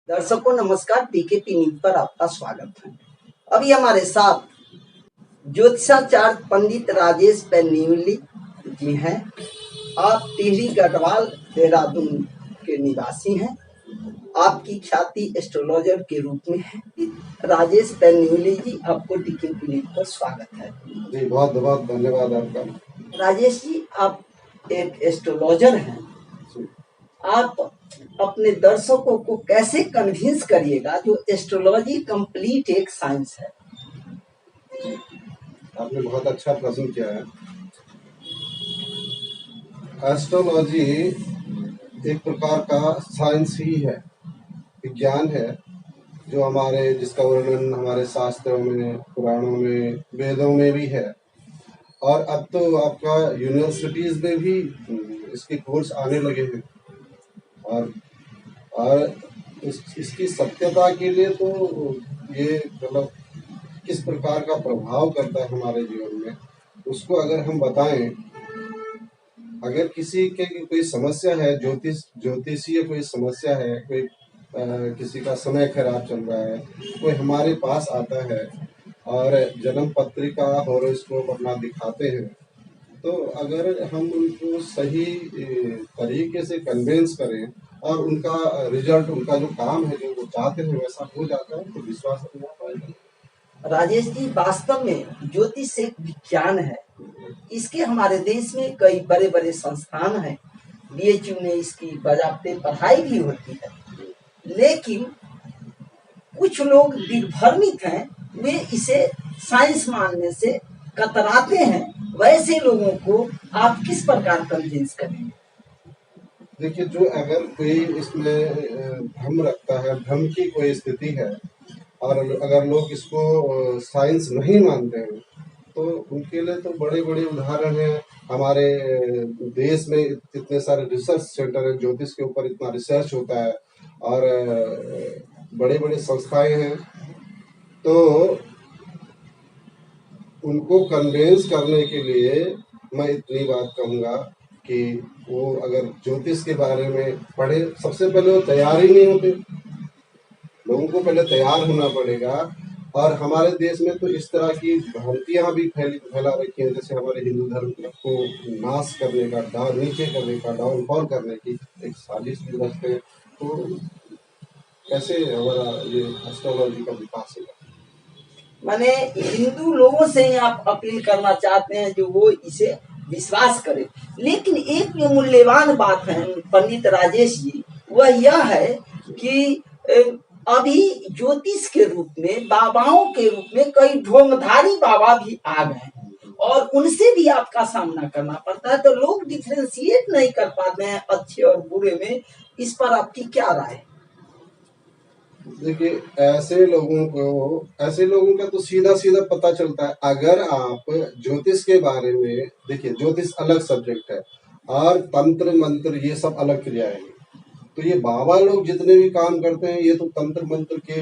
दर्शकों नमस्कार, पीकेपी न्यूज पर आपका स्वागत है। अभी हमारे साथ ज्योतिषाचार्य पंडित राजेश पेन्यूली जी हैं। आप टिहरी गढ़वाल देहरादून के निवासी हैं। आपकी ख्याति एस्ट्रोलॉजर के रूप में है। राजेश पेन्यूली जी, आपको टीकेपी न्यूज पर स्वागत है। जी बहुत बहुत धन्यवाद आपका। राजेश जी, आप एक एस्ट्रोलॉजर हैं। आप अपने दर्शकों को कैसे कन्विंस करिएगा जो एस्ट्रोलॉजी कंप्लीट एक साइंस है? आपने बहुत अच्छा प्रश्न किया है। एस्ट्रोलॉजी एक प्रकार का साइंस ही है, विज्ञान है, जो जिसका वर्णन हमारे शास्त्रों में, पुराणों में, वेदों में भी है। और अब तो आपका यूनिवर्सिटीज में भी इसके कोर्स आने लगे हैं। और इसकी सत्यता के लिए तो ये मतलब किस प्रकार का प्रभाव करता है हमारे जीवन में, उसको अगर हम बताएं। अगर किसी के कोई समस्या है, ज्योतिषीय कोई समस्या है, कोई किसी का समय खराब चल रहा है, कोई हमारे पास आता है और जन्म पत्रिका हॉरोस्कोप अपना दिखाते हैं, तो अगर हम उनको सही तरीके से कन्विंस करें और उनका रिजल्ट, उनका जो काम है, जो वो चाहते हैं वैसा हो जाता है, तो विश्वास करना पाएगा। राजेश जी, वास्तव में ज्योतिष एक विज्ञान है। इसके हमारे देश में कई बड़े बड़े संस्थान हैं। बीएचयू में इसकी बाजाप्ते पढ़ाई भी होती है, लेकिन कुछ लोग दिग्भ्रमित हैं। वे इसे साइंस मानने से कतराते हैं। वैसे लोगों को आप किस प्रकार कन्विंस करेंगे? देखिए, जो अगर कोई इसमें भ्रम रखता है, भ्रम की कोई स्थिति है, और अगर लोग इसको साइंस नहीं मानते हैं, तो उनके लिए तो बड़े बड़े उदाहरण हैं। हमारे देश में इतने सारे रिसर्च सेंटर हैं, ज्योतिष के ऊपर इतना रिसर्च होता है, और बड़े बड़े संस्थाएं हैं। तो उनको कन्विंस करने के लिए मैं इतनी बात कहूँगा कि वो अगर ज्योतिष के बारे में पढ़े, सबसे पहले वो तैयार ही नहीं होते। लोगों को पहले तैयार होना पड़ेगा। और हमारे देश में तो इस तरह की भ्रांतियां भी फैला रखी हैं, जैसे हमारे हिंदू धर्म को नाश करने का, नीचे करने का, डाउनफॉल करने की एक साजिश भी रचते हैं। तो कैसे हमारा ये एस्ट्रोलॉजी का विकास होगा? माने हिंदू लोगों से ही आप अपील करना चाहते हैं जो वो इसे विश्वास करें। लेकिन एक जो मूल्यवान बात है पंडित राजेश जी, वह यह है कि अभी ज्योतिष के रूप में, बाबाओं के रूप में कई ढोंगधारी बाबा भी आ गए हैं और उनसे भी आपका सामना करना पड़ता है। तो लोग डिफ्रेंशिएट नहीं कर पाते हैं अच्छे और बुरे में। इस पर आपकी क्या राय है? देखिए, ऐसे लोगों का तो सीधा सीधा पता चलता है। अगर आप ज्योतिष के बारे में देखिए, ज्योतिष अलग सब्जेक्ट है और तंत्र मंत्र ये सब अलग क्रियाएं हैं। तो ये बाबा लोग जितने भी काम करते हैं, ये तो तंत्र मंत्र के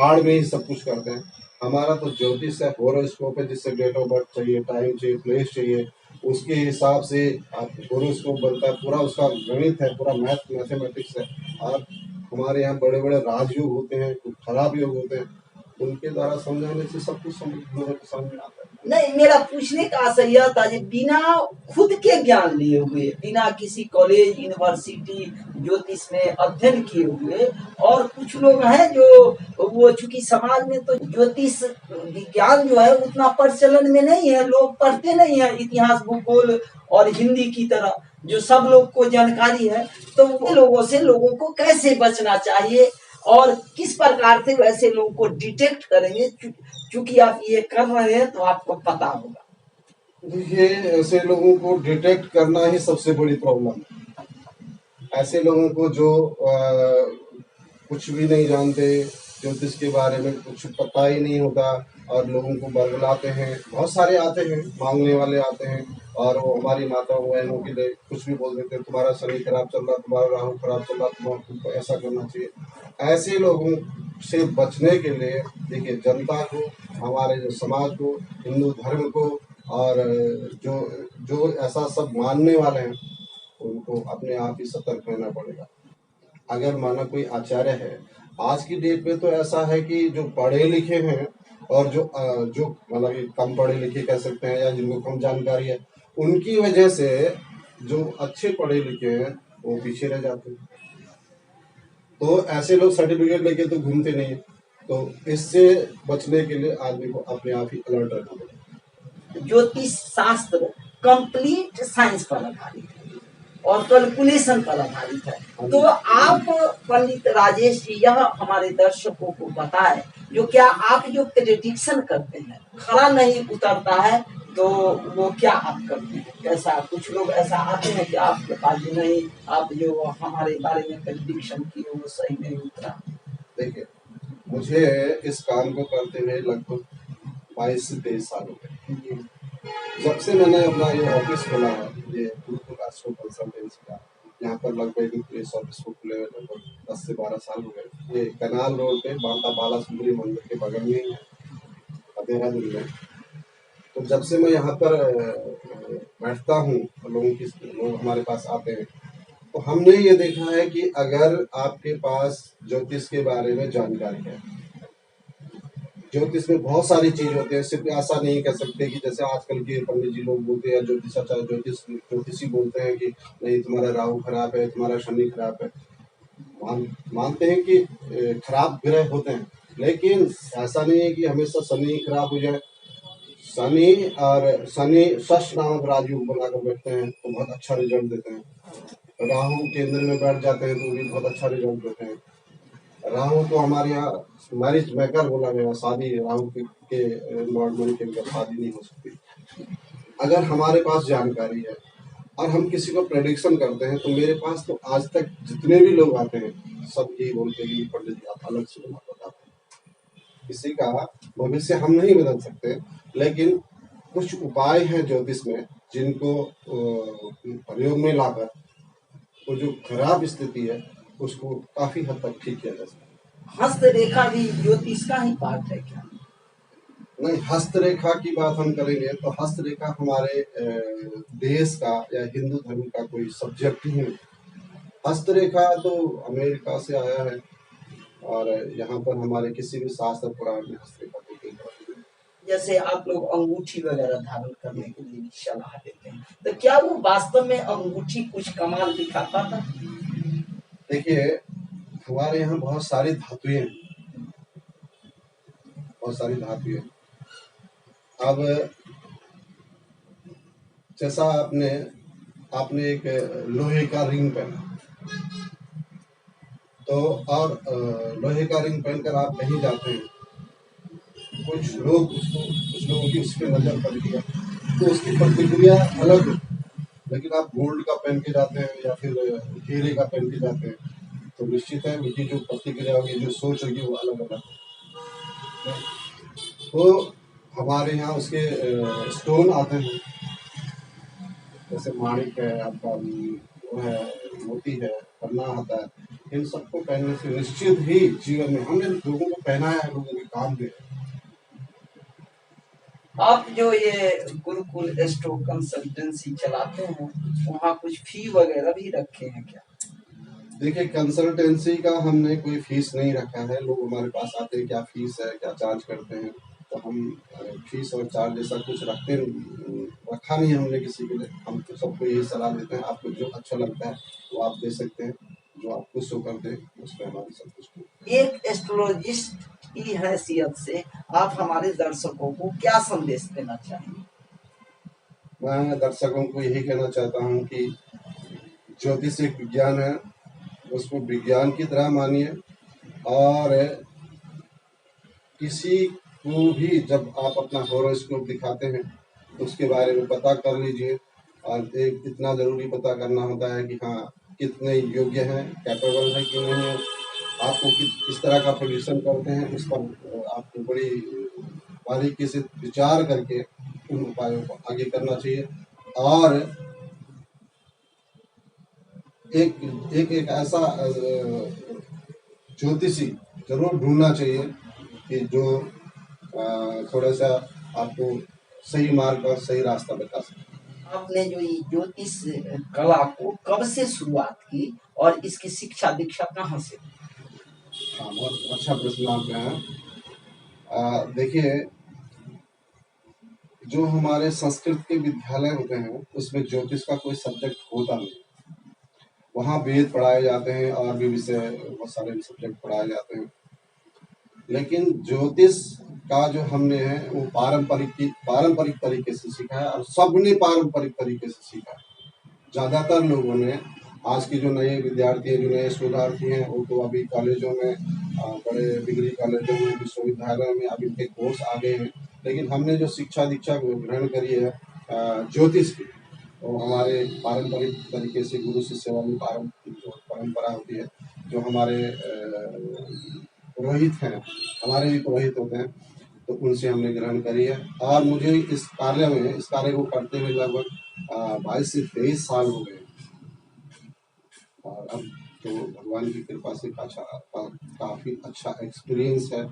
आड़ में ही सब कुछ करते हैं। हमारा तो ज्योतिष है, हॉरोस्कोप है, जिससे डेट ऑफ बर्थ चाहिए, टाइम चाहिए, प्लेस चाहिए, उसके हिसाब से आप हॉरोस्कोप बनता है। पूरा उसका गणित है, पूरा मैथमेटिक्स है। और हमारे यहाँ बड़े बड़े राजयोग होते हैं, कुछ खराब योग होते हैं, उनके द्वारा समझाने से सब कुछ समझ में आता है। नहीं, मेरा पूछने का आशय यह था कि बिना खुद के ज्ञान लिए हुए, बिना किसी कॉलेज यूनिवर्सिटी ज्योतिष में अध्ययन किए हुए, और कुछ लोग हैं जो वो, चूंकि समाज में तो ज्योतिष विज्ञान जो है उतना प्रचलन में नहीं है, लोग पढ़ते नहीं है इतिहास, भूगोल और हिंदी की तरह जो सब लोग को जानकारी है। तो वो लोगों से लोगों को कैसे बचना चाहिए और किस प्रकार से वैसे लोगों को डिटेक्ट करेंगे? चूंकि आप ये कर रहे हैं तो आपको पता होगा। देखिए, ऐसे लोगों को डिटेक्ट करना ही सबसे बड़ी प्रॉब्लम है। ऐसे लोगों को जो कुछ भी नहीं जानते, ज्योतिष के बारे में कुछ पता ही नहीं होता, और लोगों को बरगलाते हैं। बहुत सारे आते हैं, मांगने वाले आते हैं, और वो हमारी माताओं बहनों के लिए कुछ भी बोल देते हैं। तुम्हारा शनि खराब चल रहा, तुम्हारा राहु खराब चल रहा, तुमको ऐसा करना चाहिए। ऐसे लोगों से बचने के लिए देखिए, जनता को, हमारे जो समाज को, हिंदू धर्म को, और जो जो ऐसा सब मानने वाले हैं, उनको अपने आप ही सतर्क रहना पड़ेगा। अगर माना कोई आचार्य है आज की डेट में तो ऐसा है कि जो पढ़े लिखे हैं और जो मतलब कि कम पढ़े लिखे कह सकते हैं या जिनको कम जानकारी है, उनकी वजह से जो अच्छे पढ़े लिखे हैं वो पीछे रह जाते हैं। तो ऐसे लोग सर्टिफिकेट लेके तो घूमते नहीं है। तो इससे बचने के लिए आदमी को अपने आप ही अलर्ट रहना पड़ेगा। ज्योतिष शास्त्र कंप्लीट साइंस पर आधारित है और कैलकुलेशन पर आधारित है। तो आप पंडित राजेश जी यह हमारे दर्शकों को बताएं, जो क्या आप जो प्रेडिक्शन करते हैं खरा नहीं उतरता है तो वो क्या आप करते हैं? कैसा कुछ लोग ऐसा आते हैं कि आपके पास जो नहीं आप जो हमारे बारे में प्रेडिक्शन किए वो सही नहीं उतरा? देखिए, मुझे इस काम को करते हुए लगभग 22 से 23 साल हो गए। जब से मैंने अपना ये ऑफिस खोला है, ये गुरुकुल एस्ट्रो कंसल्टेंसी का, यहाँ पर लगभग इस ऑफिस को खुले हुए लगभग 10 से 12 साल हो गए। ये कनाल रोड पे बांका बाला सुंदरी मंदिर के बगल में ही है, देहरादून में। तो जब से मैं यहाँ पर बैठता हूँ, लोग हमारे पास आते हैं, तो हमने ये देखा है कि अगर आपके पास ज्योतिष के बारे में जानकारी है, ज्योतिष में बहुत सारी चीज होती है, सिर्फ ऐसा नहीं कह सकते कि जैसे आजकल के पंडित जी लोग बोलते हैं ज्योतिषी बोलते हैं कि नहीं तुम्हारा राहु खराब है, तुम्हारा शनि खराब है। मानते हैं कि खराब ग्रह होते हैं, लेकिन ऐसा नहीं है कि हमेशा शनि खराब हो जाए। शनि षष्ठ नामक राजयोग बनाकर बैठते हैं तो बहुत अच्छा रिजल्ट देते हैं। राहु केंद्र में बैठ जाते हैं तो भी बहुत अच्छा रिजल्ट देते हैं। राहु तो हमारे यहाँ मैरिज मेकर बोला गया, शादी राहु के नॉर्मल के बगैर शादी नहीं हो सकती। अगर हमारे पास जानकारी है और हम किसी को प्रेडिक्शन करते हैं, तो मेरे पास तो आज तक जितने भी लोग आते हैं सब यही बोलते हैं कि पंडित जी आप अलग से बताते हैं। किसी का भविष्य हम नहीं बदल सकते, लेकिन कुछ उपाय हैं ज्योतिष में जिनको प्रयोग में लाकर वो जो खराब स्थिति है उसको काफी हद तक ठीक किया जा सकता है। हस्तरेखा भी ज्योतिष का ही पार्ट है क्या? नहीं, हस्तरेखा की बात हम करेंगे तो हस्तरेखा हमारे देश का या हिंदू धर्म का कोई सब्जेक्ट ही नहीं। हस्तरेखा तो अमेरिका से आया है और यहाँ पर हमारे किसी भी शास्त्र पुराण में हस्तरेखा को जैसे आप लोग अंगूठी वगैरह धारण करने के लिए भी सलाह देते हैं, तो क्या वो वास्तव में अंगूठी कुछ कमाल दिखाता था? देखिए, हमारे यहाँ बहुत सारी धातुएं हैं, बहुत सारी धातुएं। अब जैसा आपने एक लोहे का रिंग पहना, तो और लोहे का रिंग पहनकर आप कहीं जाते हैं, कुछ लोगों की उस पर नजर पड़ती है तो उसकी प्रतिक्रिया अलग है। लेकिन आप गोल्ड का पहन के जाते हैं या फिर हीरे का पहन के जाते हैं तो निश्चित है उनकी जो प्रतिक्रिया होगी, जो सोच होगी वो अलग अलग है। तो हमारे यहाँ उसके स्टोन आते हैं, जैसे माणिक है, आपका वो है, मोती है, पन्ना आता है। इन सबको पहनने से निश्चित ही जीवन में हमने लोगों को पहनाया है, लोगों के काम दे। आप जो ये गुरुकुल एस्ट्रो कंसल्टेंसी चलाते हैं, वहाँ कुछ फी वगैरह भी रखे हैं क्या? देखिए, कंसल्टेंसी का हमने कोई फीस नहीं रखा है। लोग हमारे पास आते हैं क्या फीस है, क्या चार्ज करते हैं, तो हम फीस और चार्ज जैसा कुछ रखा नहीं है हमने किसी के लिए। हम तो सबको यही सलाह देते हैं, आपको जो अच्छा लगता है वो आप दे सकते हैं, जो आपको शो करते हैं उस पर हमारी संतुष्टि। एक एस्ट्रोलॉजिस्ट की हैसियत से आप हमारे दर्शकों को क्या संदेश देना चाहेंगे? मैं दर्शकों को यही कहना चाहता हूँ कि ज्योतिष एक विज्ञान है, उसको विज्ञान की तरह मानिए और किसी को भी जब आप अपना हॉरोस्कोप दिखाते हैं तो उसके बारे में पता कर लीजिए। और एक इतना ज़रूरी पता करना होता है कि हाँ कितने योग्य हैं, कैपेबल है कि नहीं है, आपको किस तरह का प्रेडिक्शन करते हैं, उस पर आपको बड़ी बारीकी से विचार करके उन उपायों को आगे करना चाहिए। और एक ऐसा ज्योतिषी जरूर ढूंढना चाहिए कि जो थोड़ा सा आपको सही मार्ग और सही रास्ता बता सके। आपने जो ये ज्योतिष कला को कब से शुरुआत की और इसकी शिक्षा दीक्षा कहाँ से? हाँ, बहुत अच्छा प्रश्न आपने है। देखिए, जो हमारे संस्कृत के विद्यालय होते हैं उसमें ज्योतिष का कोई सब्जेक्ट होता नहीं। वहाँ वेद पढ़ाए जाते हैं और भी विषय बहुत सारे सब्जेक्ट पढ़ाए जाते हैं, लेकिन ज्योतिष का जो हमने है वो पारंपरिक तरीके से सीखा है और सबने पारंपरिक तरीके से सीखा है। ज़्यादातर लोगों ने, आज के जो नए विद्यार्थी हैं, जो नए शोधार्थी हैं, वो तो अभी कॉलेजों में, बड़े डिग्री कॉलेजों में, विश्वविद्यालयों में अभी उनके कोर्स आ गए हैं, लेकिन हमने जो शिक्षा दीक्षा ग्रहण करी है ज्योतिष की, वो हमारे पारंपरिक तरीके से गुरु शिष्य वाली जो परंपरा होती है, जो हमारे पुरोहित हैं, हमारे भी पुरोहित होते हैं, तो उनसे हमने ग्रहण करी है। और मुझे इस कार्य को करते हुए लगभग 22 से 23 साल हो गए, और अब तो भगवान की कृपा से काफ़ी अच्छा एक्सपीरियंस है,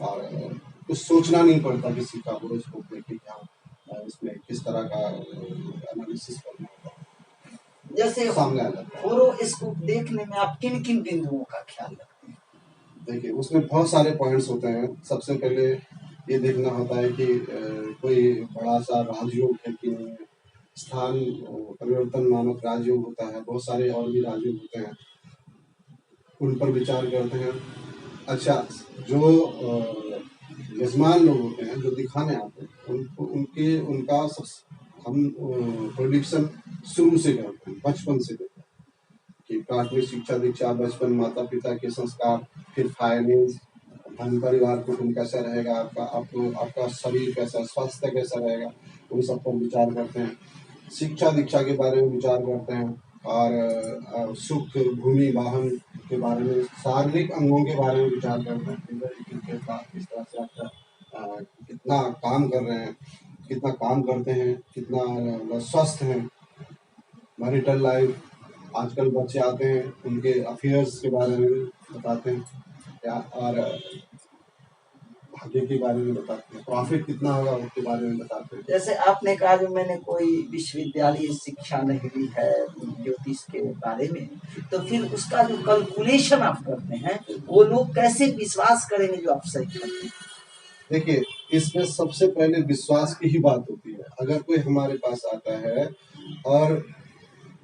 और कुछ सोचना नहीं पड़ता किसी का होरोस्कोप देख के क्या इसमें किस तरह का एनालिसिस करना होता है, जैसे सामने आ जाता है। होरोस्कोप देखने में आप किन किन बिंदुओं का ख्याल रखते हैं? देखिए, उसमें बहुत सारे पॉइंट्स होते हैं। सबसे पहले ये देखना होता है कि कोई बड़ा सा राजयोग है कि नहीं, स्थान परिवर्तन नामक राजयोग होता है, बहुत सारे और भी राजयोग होते हैं, उन पर विचार करते हैं। अच्छा, जो यजमान लोग होते हैं, जो दिखाने आते हैं, उनका हम प्रोडिक्शन शुरू से करते हैं, बचपन से करते हैं कि प्राथमिक शिक्षा दीक्षा, बचपन, माता पिता के संस्कार, फिर फाइनेंस, धन परिवार कुटुंब कैसा रहेगा, आपका शरीर कैसा, स्वास्थ्य कैसा रहेगा, उन सब पर विचार करते हैं। शिक्षा दीक्षा के बारे में विचार करते हैं, और सुख, भूमि, वाहन के बारे में, शारीरिक अंगों के बारे में विचार करते हैं, किस तरह से आपका कितना काम कर रहे हैं, कितना काम करते हैं, कितना स्वस्थ हैं, मैरिटल लाइफ, आजकल बच्चे आते हैं उनके अफेयर्स के बारे में बताते हैं, या और भाग्य के बारे में बताते हैं, प्रॉफिट कितना होगा उसके बारे में बताते हैं। जैसे आपने कहा जो मैंने कोई विश्वविद्यालय शिक्षा नहीं ली है ज्योतिष के बारे में, तो फिर उसका जो कैलकुलेशन आप करते हैं वो लोग कैसे विश्वास करेंगे जो आप सही करते हैं? देखिए, इसमें सबसे पहले विश्वास की ही बात होती है। अगर कोई हमारे पास आता है, और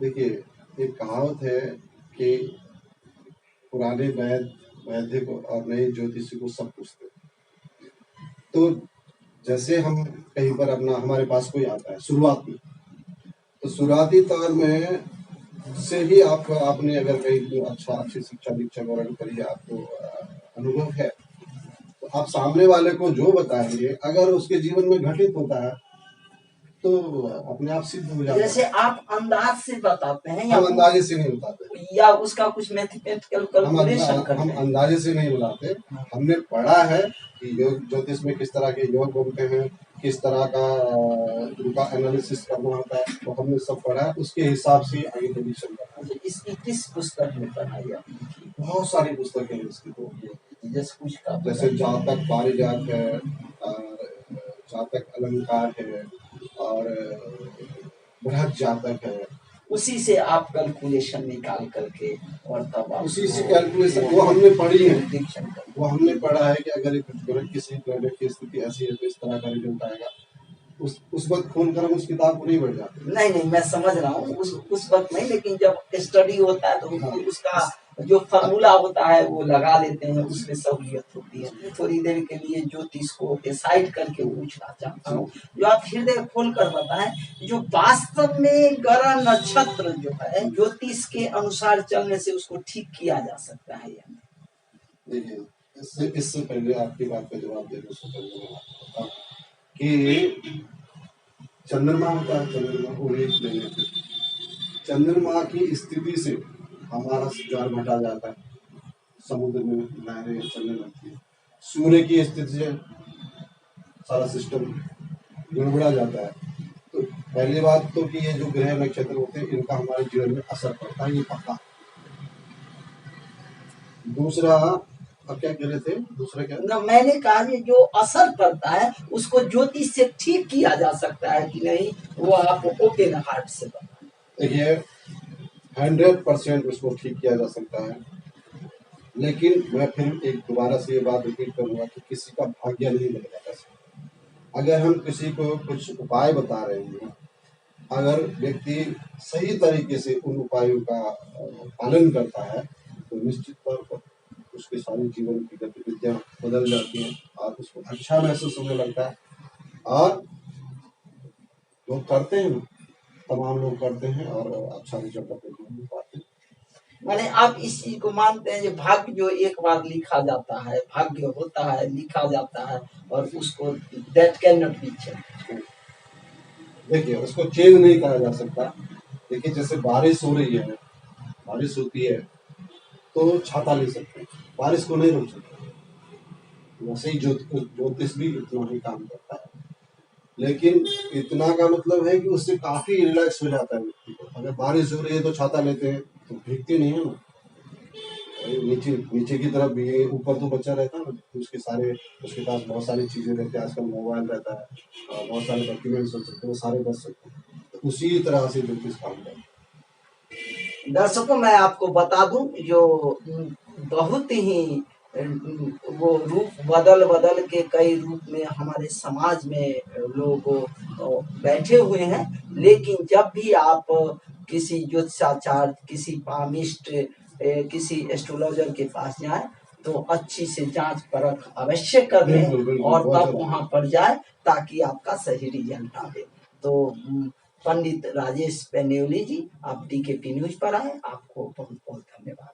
देखिए, एक कहावत है कि पुराने वैद्य को और नए ज्योतिषी को सब पूछते हैं। तो जैसे हम कहीं पर हमारे पास कोई आता है शुरुआत में, तो शुरुआती तौर में से ही आपने अगर कहीं अच्छी शिक्षा दीक्षा ग्रहण करी है, आपको अनुभव है, तो आप सामने वाले को जो बताएंगे, अगर उसके जीवन में घटित होता है तो अपने आप सिद्ध हो जाता है। जैसे आप अंदाज से बताते हैं हम अंदाजे से नहीं बताते, या उसका कुछ मैथमेटिकल कैलकुलेशन करते हैं? हम अंदाजे से नहीं बताते। हमने पढ़ा है कि योग ज्योतिष में किस तरह के योग बनते हैं, किस तरह का उनका एनालिसिस करना होता है, तो हमने सब पढ़ा है, उसके हिसाब से आगे प्रेडिक्शन करना है। इसकी किस पुस्तक में पढ़ाई आपने? बहुत सारी पुस्तकें हैं इसकी, तो जैसे कुछ का जैसे जातक पारिजात है, जातक अलंकार है, और बृहद जातक है। उसी से आप कैलकुलेशन निकाल करके और तब आप उसी से कैलकुलेशन वो हमने पढ़ी है, prediction करते हैं। वो हमने पढ़ा है कि अगर किसी प्लेनेट की स्थिति ऐसी है तो इस तरह का रिजल्ट आएगा। उस वक्त खोलकर हम उस किताब को नहीं बढ़ जाते। नहीं मैं समझ रहा हूँ उस वक्त नहीं, लेकिन जब स्टडी होता है तो उसका जो फार्मूला होता है वो लगा लेते हैं, उसमें सहूलियत होती है। थोड़ी देर के लिए ज्योतिष को डिसाइड करके पूछना चाहता हूँ, जो आप हृदय खोल कर बताएं, जो वास्तव में ग्रह नक्षत्र जो है ज्योतिष के अनुसार चलने से उसको ठीक किया जा सकता है या नहीं? देखिए, इससे पहले आपकी बात का जवाब देने से पहले मैं आपको बताऊं कि चंद्रमा होता है, चंद्रमा को एक प्लेनेट है। चंद्रमा की स्थिति से हमारा ज्वार घटा जाता है, समुद्र में लहरें चलने लगती है। सूर्य की स्थिति से सारा सिस्टम गड़बड़ा जाता है। तो पहली बात तो कि ये जो ग्रह नक्षत्र होते हैं इनका हमारे जीवन में असर पड़ता है, ये पक्का। दूसरा, अब क्या कह रहे थे? दूसरा क्या? ना, मैंने कहा ये जो असर पड़ता है उसको ज्योतिष से ठीक किया जा सकता है कि नहीं, वो आप ओपन हार्ट से बताएं। देखिए, 100% उसको ठीक किया जा सकता है। लेकिन मैं फिर एक दोबारा से ये बात रिपीट करूंगा कि किसी का भाग्य नहीं बदल जाता है। अगर हम किसी को कुछ उपाय बता रहे हैं, अगर व्यक्ति सही तरीके से उन उपायों का पालन करता है तो निश्चित तौर पर उसके सारी जीवन की गतिविधियां बदल जाती हैं और उसको अच्छा महसूस होने लगता है। और लोग करते हैं, तमाम लोग करते हैं और अच्छा रिजल्ट अपने जीवन में पाते हैं। माने आप इस चीज को मानते हैं, जो भाग्य जो एक बार लिखा जाता है, भाग्य होता है, लिखा जाता है और उसको that can not be change. देखिए उसको चेंज नहीं करा जा सकता। देखिए जैसे बारिश हो रही है, बारिश होती है तो छाता ले सकते हैं, बारिश को नहीं रोक सकते। वैसे ही ज्योतिष भी इतना ही काम करता है, लेकिन इतना का मतलब है कि उससे काफी रिलैक्स हो जाता है व्यक्ति को। अगर बारिश हो रही है तो छाता लेते हैं तो भीगते नहीं है ना, नीचे नीचे की तरफ भी, ऊपर तो बच्चा रहता है ना, उसके सारे उसके पास बहुत सारी चीजें रहती है, आजकल मोबाइल रहता है, बहुत सारे डॉक्यूमेंट्स हो सकते हैं, वो सारे बच सकते हैं। तो उसी तरह से ज्योतिष काम करता है। दर्शकों मैं आपको बता दूं, जो बहुत ही वो रूप बदल बदल के कई रूप में हमारे समाज में लोग बैठे हुए हैं, लेकिन जब भी आप किसी ज्योतिषाचार्य, किसी पामिस्ट, किसी एस्ट्रोलॉजर के पास जाएं तो अच्छी से जांच परख अवश्य कर लें बिल्कुल बिल्कुल, और बहुत तब जरूरी वहां पर जाए ताकि आपका सही रिजल्ट आवे। तो पंडित राजेश पेन्यूली जी, आप DKP न्यूज पर आए, आपको बहुत बहुत धन्यवाद।